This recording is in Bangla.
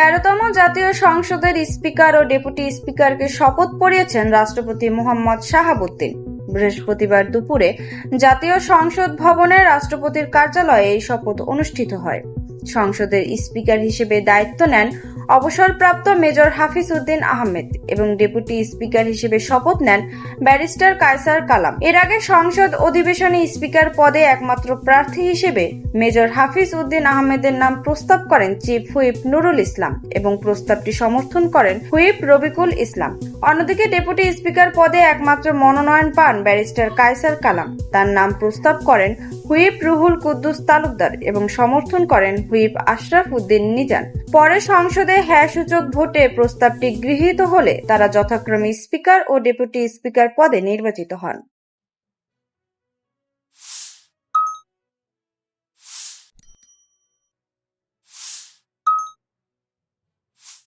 13তম জাতীয় সংসদের স্পিকার ও ডেপুটি স্পিকারকে শপথ পড়িয়েছেন রাষ্ট্রপতি মোহাম্মদ শাহাবুদ্দিন। বৃহস্পতিবার দুপুরে জাতীয় সংসদ ভবনে রাষ্ট্রপতির কার্যালয়ে এই শপথ অনুষ্ঠিত হয়। সংসদের স্পিকার হিসেবে দায়িত্ব নেন অবসরপ্রাপ্ত মেজর হাফিজ উদ্দিন আহমেদ এবং ডেপুটি স্পিকার হিসেবে শপথ নেন ব্যারিস্টার কায়সার কালাম। এর আগে সংসদ অধিবেশনে স্পিকার পদে একমাত্র প্রার্থী হিসেবে মেজর হাফিজ উদ্দিন আহমেদের নাম প্রস্তাব করেন চিফ হুইপ নুরুল ইসলাম এবং প্রস্তাবটি সমর্থন করেন হুইপ রবিকুল ইসলাম। অন্যদিকে ডেপুটি স্পিকার পদে একমাত্র মনোনয়ন পান ব্যারিস্টার কায়সার কালাম। তার নাম প্রস্তাব করেন হুইপ রুহুল কুদ্দুস তালুকদার এবং সমর্থন করেন হুইপ আশরাফ উদ্দিন নিজান। পরে সংসদে হ্যাঁ সূচক ভোটে প্রস্তাবটি গৃহীত হলে তারা যথাক্রমে স্পিকার ও ডেপুটি স্পিকার পদে নির্বাচিত হন।